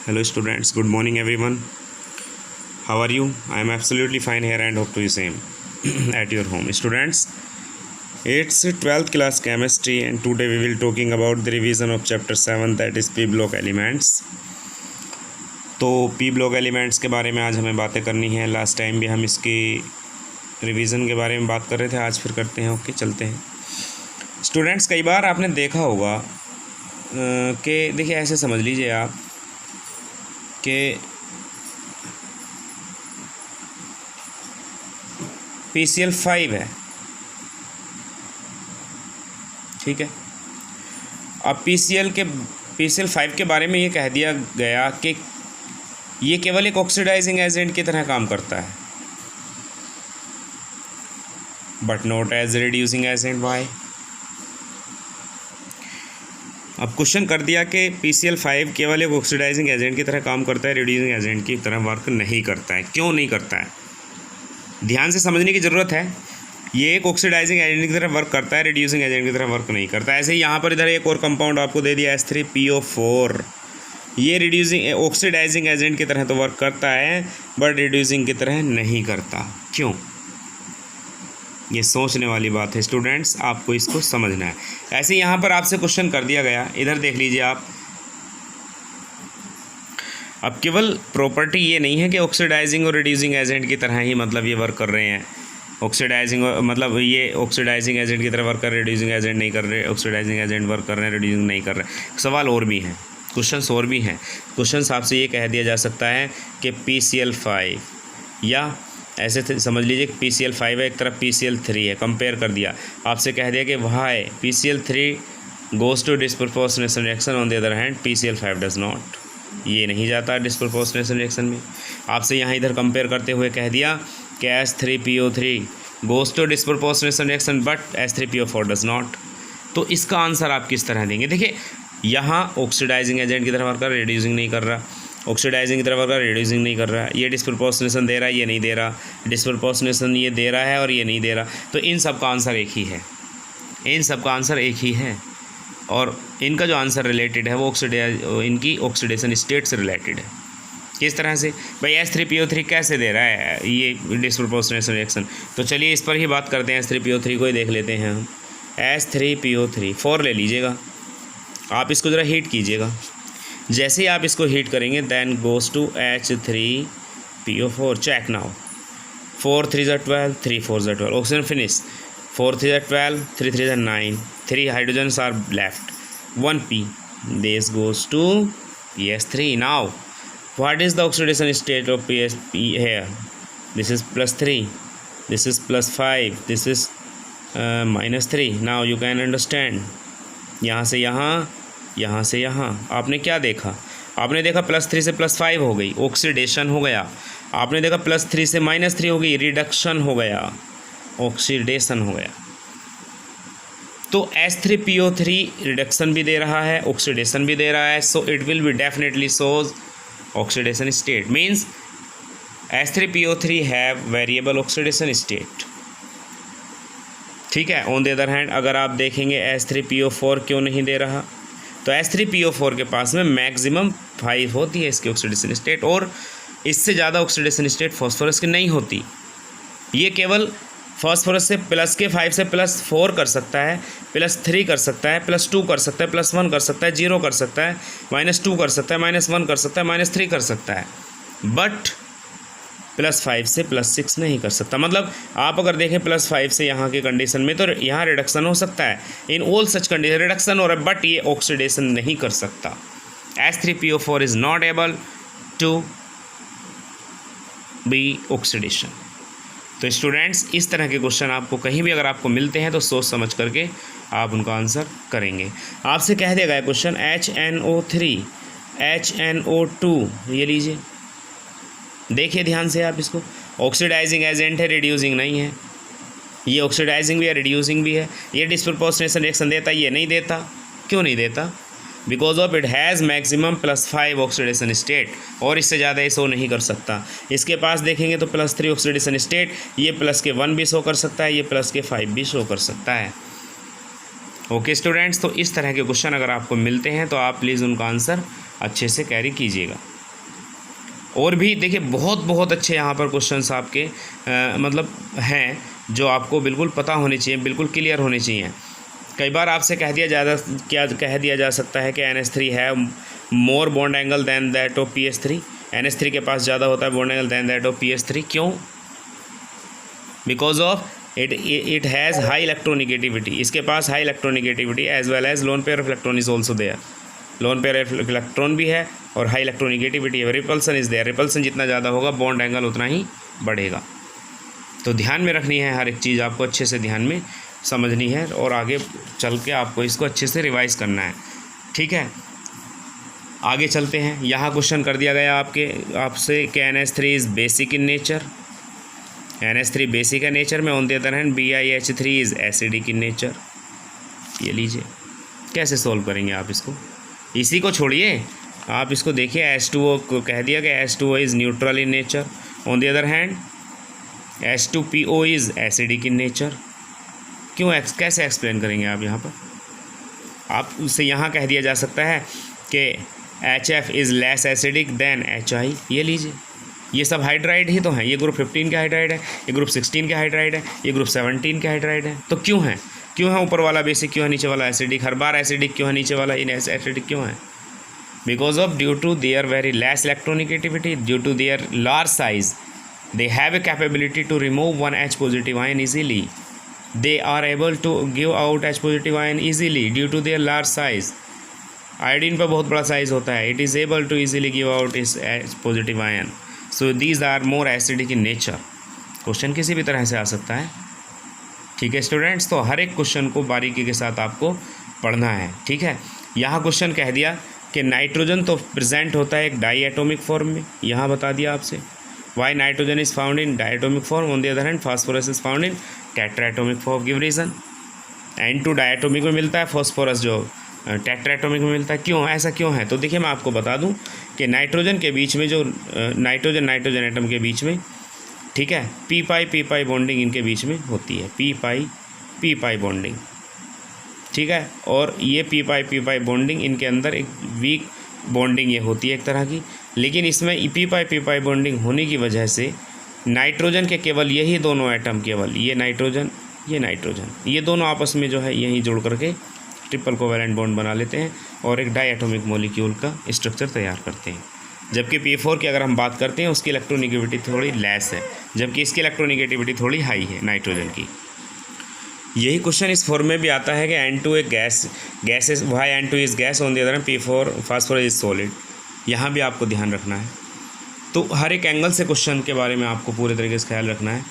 Hello students, good morning everyone. How are you? I am absolutely fine here and hope to be same at your home. Students, it's 12th class chemistry and today we will talking about the revision of chapter 7 that is p block elements. तो p block elements के बारे में आज हमें बातें करनी है. Last time भी हम इसकी रिवीजन के बारे में बात कर रहे थे, आज फिर करते हैं. ओके, चलते हैं. स्टूडेंट्स, कई बार आपने देखा होगा कि देखिए ऐसे समझ लीजिए आप कि PCl5 है, ठीक है. अब PCl5 के बारे में ये कह दिया गया कि ये केवल एक ऑक्सीडाइजिंग एजेंट की तरह काम करता है, but not as reducing agent. Why? अब क्वेश्चन कर दिया कि PCl5 केवल एक ऑक्सीडाइजिंग एजेंट की तरह काम करता है, रिड्यूसिंग एजेंट की तरह वर्क नहीं करता है. क्यों नहीं करता है? ध्यान से समझने की ज़रूरत है. ये एक ऑक्सीडाइजिंग एजेंट की तरह वर्क करता है, रिड्यूसिंग एजेंट की तरह वर्क नहीं करता. ऐसे ही यहाँ पर इधर एक और कंपाउंड आपको दे दिया H3PO4. ये रिड्यूसिंग ऑक्सीडाइजिंग एजेंट की तरह तो वर्क करता है, बट रिड्यूसिंग की तरह नहीं करता. क्यों? ये सोचने वाली बात है स्टूडेंट्स, आपको इसको समझना है. ऐसे यहाँ पर आपसे क्वेश्चन कर दिया गया, इधर देख लीजिए आप. अब केवल प्रॉपर्टी ये नहीं है कि ऑक्सीडाइजिंग और रिड्यूसिंग एजेंट की तरह ही मतलब ये वर्क कर रहे हैं. ऑक्सीडाइजिंग मतलब ये ऑक्सीडाइजिंग एजेंट की तरह वर्क कर रहे हैं, रिड्यूसिंग एजेंट नहीं कर रहे. ऑक्सीडाइजिंग एजेंट वर्क कर रहे हैं, रिड्यूसिंग नहीं कर रहे. सवाल और भी हैं, क्वेश्चंस और भी हैं. क्वेश्चंस आपसे ये कह दिया जा सकता है कि PCl5 या ऐसे समझ लीजिए कि PCl5 है, एक तरफ PCl3 है, कंपेयर कर दिया. आपसे कह दिया कि why PCl3 goes to disproportionation reaction, on the other hand PCl5 does not. ये नहीं जाता डिस्प्रपोर्शनेशन रिएक्शन में. आपसे यहाँ इधर कंपेयर करते हुए कह दिया कि H3PO3 goes to disproportionation reaction but H3PO4 does not. तो इसका आंसर आप किस तरह देंगे? देखिए यहाँ ऑक्सीडाइजिंग एजेंट की तरफ वर्क कर, रिड्यूसिंग नहीं कर रहा. ऑक्सीडाइजिंग की तरफ वर्क कर, रिड्यूसिंग नहीं कर रहा. ये डिस्प्रपोर्शनेशन दे रहा है, ये नहीं दे रहा. डिस्प्रपोर्शनेशन ये दे रहा है और ये नहीं दे रहा. तो इन सब का आंसर एक ही है, इन सब का आंसर एक ही है. और इनका जो आंसर रिलेटेड है वो इनकी ऑक्सीडेशन स्टेट से रिलेटेड है. किस तरह से? भाई H3PO3 कैसे दे रहा है ये डिस्प्रपोर्शनेशन रिएक्शन? तो चलिए इस पर ही बात करते हैं. H3PO3 को ही देख लेते हैं हम. H3PO3 4 ले लीजिएगा, आप इसको ज़रा हीट कीजिएगा. जैसे ही आप इसको हीट करेंगे then goes to H3PO4. Check now. 4 3 12, 3 4 12. Oxygen finish. 4 3 12, 3 3 9. 3 hydrogens are left. 1 P. This goes to PS3. Now, what is the oxidation state of PSP here? This is +3. This is +5. This is -3. Now you can understand. यहाँ से यहाँ, यहाँ से यहाँ आपने क्या देखा? आपने देखा +3 से +5 हो गई, ऑक्सीडेशन हो गया. आपने देखा +3 से -3 हो गई, रिडक्शन हो गया, ऑक्सीडेशन हो गया. तो H3PO3 रिडक्शन भी दे रहा है, ऑक्सीडेशन भी दे रहा है. So it will be definitely shows oxidation state. Means H3PO3 have variable oxidation state. ठीक है. ऑन द अदर हैंड अगर आप देखेंगे H3PO4 क्यों नहीं दे रहा, तो H3PO4 के पास में मैक्सिमम 5 होती है इसकी ऑक्सीडेशन स्टेट, और इससे ज़्यादा ऑक्सीडेशन स्टेट फॉस्फोरस की नहीं होती. ये केवल फॉस्फोरस से +5 से +4 कर सकता है, +3 कर सकता है, +2 कर सकता है, +1 कर सकता है, 0 कर सकता है, -2 कर सकता है, -1 कर सकता है, -3 कर सकता है, बट +5 से +6 नहीं कर सकता. मतलब आप अगर देखें +5 से यहाँ की कंडीशन में, तो यहाँ रिडक्शन हो सकता है. In all such condition reduction हो रहा है, बट ये ऑक्सीडेशन नहीं कर सकता. H3PO4 is not able to be oxidation. तो स्टूडेंट्स, इस तरह के क्वेश्चन आपको कहीं भी अगर आपको मिलते हैं तो सोच समझ करके आप उनका आंसर करेंगे. आपसे कह दिया गया क्वेश्चन HNO3 HNO2, ये लीजिए, देखिए ध्यान से आप इसको. ऑक्सीडाइजिंग एजेंट है, रिड्यूसिंग नहीं है. ये ऑक्सीडाइजिंग भी है, रिड्यूसिंग भी है. ये डिस्प्रपोर्शनेशन रिएक्शन देता है, ये नहीं देता. क्यों नहीं देता? Because of it has maximum +5 oxidation state, और इससे ज़्यादा ये शो नहीं कर सकता. इसके पास देखेंगे तो +3 ऑक्सीडेशन स्टेट, ये +1 भी शो कर सकता है, ये +5 भी शो कर सकता है. ओके स्टूडेंट्स, तो इस तरह के क्वेश्चन अगर आपको मिलते हैं तो आप प्लीज़ उनका आंसर अच्छे से कैरी कीजिएगा. और भी देखिए बहुत बहुत अच्छे यहाँ पर क्वेश्चंस आपके मतलब हैं जो आपको बिल्कुल पता होने चाहिए, बिल्कुल क्लियर होने चाहिए। कई बार आपसे कह दिया जा सकता है कि NH3 है more bond angle than that of PH3, NH3 के पास ज़्यादा होता है bond angle than that of PH3। क्यों? Because of it has high electronegativity, इसके पास high electronegativity as well as lone pair of electron is also there, lone pair of electron भी है और हाई इलेक्ट्रोनिगेटिविटी है। रिपल्सन इज देयर, रिपल्सन जितना ज़्यादा होगा बॉन्ड एंगल उतना ही बढ़ेगा। तो ध्यान में रखनी है, हर एक चीज़ आपको अच्छे से ध्यान में समझनी है और आगे चल के आपको इसको अच्छे से रिवाइज करना है। ठीक है, आगे चलते हैं। यहाँ क्वेश्चन कर दिया गया आपसे कि NH3 is basic in nature, NH3 basic है नेचर में, on the other hand BiH3 is acidic in nature. ये लीजिए, कैसे सोल्व करेंगे आप इसको? इसी को छोड़िए, आप इसको देखिए। H2O को कह दिया कि H2O is neutral in nature, on the other hand H2PO is acidic in nature. क्यों कैसे एक्सप्लेन करेंगे आप यहाँ पर? आप उससे यहाँ कह दिया जा सकता है कि HF is less acidic then HI। ये लीजिए, ये सब हाइड्राइड ही तो हैं। ये ग्रुप 15 के हाइड्राइड है, ये ग्रुप 16 के हाइड्राइड है, ये ग्रुप 17 के हाइड्राइड है। तो क्यों है ऊपर वाला बेसिक, क्यों है नीचे वाला एसिडिक? हर बार एसिडिक क्यों है नीचे वाला एसिडिक क्यों है? Because of due to their very less electronegativity, due to their large size, they have a capability to remove one H positive ion easily. They are able to give out H positive ion easily due to their large size. Iodine पर बहुत बड़ा size होता है, it is able to easily give out its H positive ion. So these are more acidic in nature. Question किसी भी तरह से आ सकता है। ठीक है स्टूडेंट्स, तो हर एक क्वेश्चन को बारीकी के साथ आपको पढ़ना है। ठीक है, यहाँ क्वेश्चन कह दिया कि नाइट्रोजन तो प्रेजेंट होता है एक डाई एटोमिक फॉर्म में, यहाँ बता दिया आपसे। Why nitrogen is found in diatomic form? On the other hand, phosphorus is found in tetraatomic form. Give reason. N2 diatomic में मिलता है, phosphorus जो tetraatomic में मिलता है। क्यों ऐसा क्यों है? तो देखिए मैं आपको बता दूं कि नाइट्रोजन के बीच में जो नाइट्रोजन एटम के बीच में, ठीक है, पी पाई बॉन्डिंग इनके बीच में होती है, पी पाई बॉन्डिंग। ठीक है, और ये पी पाई बॉन्डिंग इनके अंदर एक वीक बॉन्डिंग ये होती है एक तरह की। लेकिन इसमें पी पाई बॉन्डिंग होने की वजह से नाइट्रोजन के केवल यही दोनों एटम, केवल ये नाइट्रोजन ये दोनों आपस में जो है यहीं जुड़ करके ट्रिपल कोवैलेंट बॉन्ड बना लेते हैं और एक डाई एटॉमिक मॉलिक्यूल का स्ट्रक्चर तैयार करते हैं। जबकि P4 की अगर हम बात करते हैं उसकी इलेक्ट्रोनिगेटिविटी थोड़ी लेस है, जबकि इसकी इलेक्ट्रोनिगेटिविटी थोड़ी हाई है नाइट्रोजन की। यही क्वेश्चन इस फॉर्म में भी आता है कि N2 एक gas is why N2 is gas, on the other P4 phosphorus is solid. यहाँ भी आपको ध्यान रखना है। तो हर एक एंगल से क्वेश्चन के बारे में आपको पूरे तरीके से ख्याल रखना है,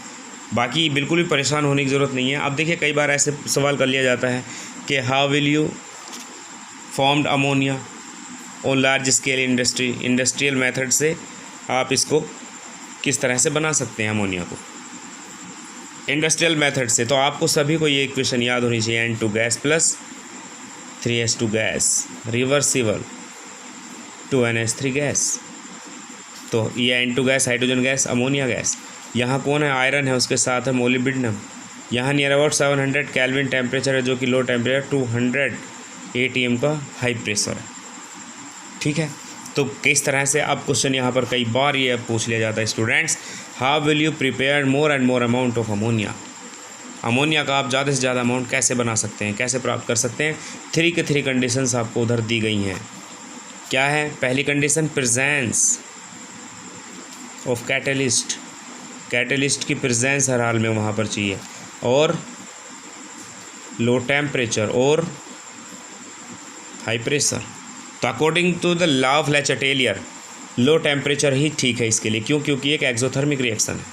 बाकी बिल्कुल भी परेशान होने की ज़रूरत नहीं है। अब देखिए कई बार ऐसे सवाल कर लिया जाता है कि how will you formed ammonia on large scale industrial method से आप इसको किस तरह से बना सकते हैं अमोनिया को इंडस्ट्रियल मेथड से। तो आपको सभी को ये इक्वेशन याद होनी चाहिए, N2 gas plus 3H2 gas reversible 2NH3 gas. तो ये N2 gas hydrogen gas ammonia gas. यहाँ कौन है? आयरन है, उसके साथ है मोलिब्डेनम। यहाँ नियर अबाउट 700 केल्विन टेम्परेचर है, जो कि लो टेम्परेचर 200 ATM का हाई प्रेशर है। ठीक है, तो किस तरह से अब क्वेश्चन यहाँ पर कई बार ये पूछ लिया जाता है students, how will you prepare more and more amount of ammonia. Ammonia का आप ज़्यादा से ज़्यादा अमाउंट कैसे बना सकते हैं, कैसे प्राप्त कर सकते हैं? 3 के 3 कंडीशंस आपको उधर दी गई हैं। क्या है? पहली कंडीशन प्रेजेंस ऑफ कैटलिस्ट की प्रेजेंस हर हाल में वहाँ पर चाहिए, और लो टेम्परेचर और हाई प्रेशर। तो according to the law of Le Chatelier low temperature ही ठीक है इसके लिए। क्यों? क्योंकि एक एक्सोथर्मिक रिएक्शन है।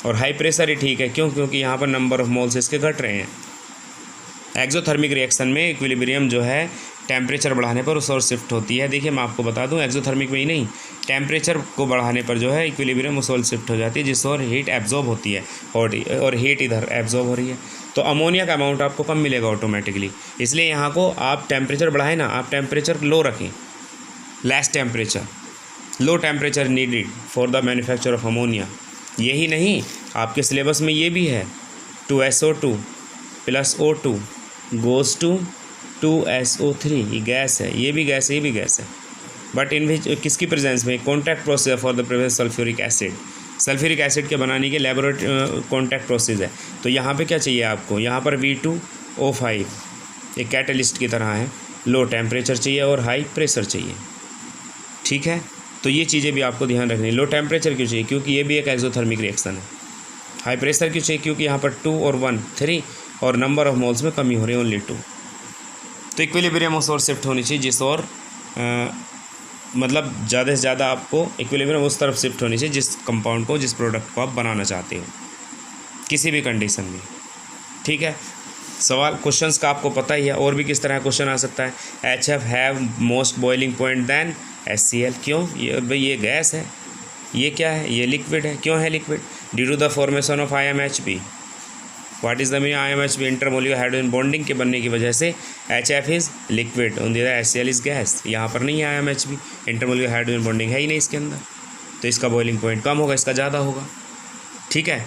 और हाई प्रेशर ही ठीक है, क्यों? क्योंकि यहाँ पर नंबर ऑफ मोल्स इसके घट रहे हैं। एक्सोथर्मिक रिएक्शन में इक्विलिब्रियम जो है टेम्परेचर बढ़ाने पर उस ओर शिफ्ट होती है। देखिए मैं आपको बता दूं, एक्सोथर्मिक में ही नहीं, टेम्परेचर को बढ़ाने पर जो है इक्विलिब्रियम उस ओर शिफ्ट हो जाती है, जिस ओर हीट एब्जॉर्ब होती है और हीट इधर एब्जॉर्ब हो रही है। तो अमोनिया का अमाउंट आपको कम मिलेगा ऑटोमेटिकली। इसलिए यहाँ को आप टेम्परेचर बढ़ाएं ना, आप टेम्परेचर लो रखें, less temperature, low temperature needed for the manufacture of ammonia. यही नहीं, आपके सिलेबस में ये भी है 2SO2 plus O2 goes to 2SO3। ये गैस है, ये भी गैस है, ये भी गैस है। बट इन विच किसकी प्रेजेंस में contact process for the presence sulphuric acid, sulphuric acid के बनाने के लेबोरेटरी कॉन्टैक्ट प्रोसेस है। तो यहाँ पे क्या चाहिए आपको, यहाँ पर V2O5 एक कैटलिस्ट की तरह है, लो टेम्परेचर चाहिए और हाई प्रेशर चाहिए, ठीक है। तो ये चीज़ें भी आपको ध्यान रखनी है। लो टेम्परेचर क्यों चाहिए, क्योंकि ये भी एक एक्सोथर्मिक रिएक्शन है। हाई प्रेशर क्यों चाहिए, क्योंकि यहाँ पर 2 और 1 3 और नंबर ऑफ मोल्स में कमी हो रही है, ओनली 2। तो इक्विलिब्रियम उस ओर शिफ्ट होनी चाहिए जिस और मतलब ज़्यादा से ज़्यादा आपको इक्विलिब्रियम उस तरफ शिफ्ट होनी चाहिए जिस कंपाउंड को, जिस प्रोडक्ट को आप बनाना चाहते हो किसी भी कंडीशन में, ठीक है। सवाल क्वेश्चंस का आपको पता ही है, और भी किस तरह क्वेश्चन आ सकता है। HF have most boiling point than HCl, क्यों, ये भाई ये गैस है, ये क्या है, ये लिक्विड है, क्यों है liquid, due to the formation of IMHB। What is the meaning IMHB, intermolecular hydrogen bonding के बनने की वजह से HF is liquid, on the other HCl is gas. यहाँ पर नहीं है IMHB, इंटरमोलिकुलर हाइड्रोजन बॉन्डिंग है ही नहीं इसके अंदर, तो इसका बॉइलिंग पॉइंट कम होगा, इसका ज़्यादा होगा, ठीक है।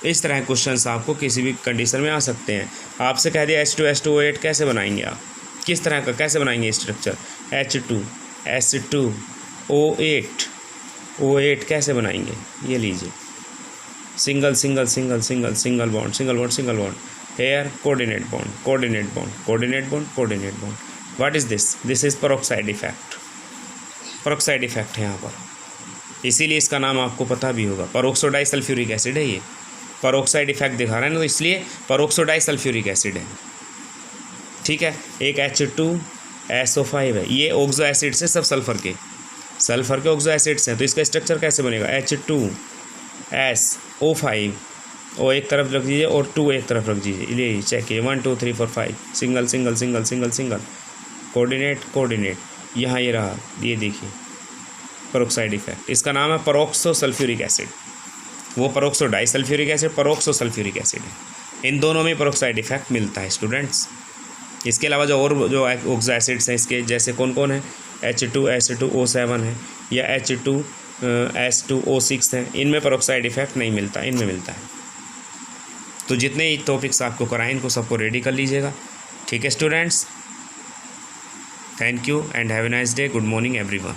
इस तरह के क्वेश्चंस आपको किसी भी कंडीशन में आ सकते हैं। आपसे कह दिया H2SO8 कैसे बनाएंगे आप, किस तरह का कैसे बनाएंगे स्ट्रक्चर, H2SO8 कैसे बनाएंगे, ये लीजिए, single single single single single bond single bond single bond, here coordinate bond coordinate bond coordinate bond coordinate bond. What is this, this is peroxide effect, peroxide effect है यहाँ पर, इसीलिए इसका नाम आपको पता भी होगा, पेरोक्सो डाइसल्फ्यूरिक एसिड है ये, पेरोक्साइड इफेक्ट दिखा रहा है ना, तो इसलिए पेरोक्सो डाइसल्फ्यूरिक एसिड है, ठीक है। एक H2SO5 है, ये ऑक्सो एसिड्स है सब सल्फर के ऑक्सो एसिड्स हैं, तो इसका स्ट्रक्चर कैसे बनेगा, H2SO5 और एक तरफ रख दीजिए और 2 एक तरफ रख दीजिए, ये चेक कीजिए 1 2 3 4 5 single single single single single coordinate coordinate, यहाँ ये रहा, ये देखिए पेरोक्साइड इफेक्ट, इसका नाम है पेरोक्सो सल्फ्यूरिक एसिड। वो peroxo disulphuric acid peroxo sulphuric acid है, इन दोनों में पेरोक्साइड इफेक्ट मिलता है स्टूडेंट्स। इसके अलावा जो ऑक्सो एसिड्स हैं इसके जैसे कौन कौन है, H2SO7 है या H2S2O6 है, इनमें पेरोक्साइड इफेक्ट नहीं मिलता, इनमें मिलता है। तो जितने ही टॉपिक्स आपको कराएं इनको सबको रेडी कर लीजिएगा, ठीक है students. Thank you and have a nice day, good morning everyone.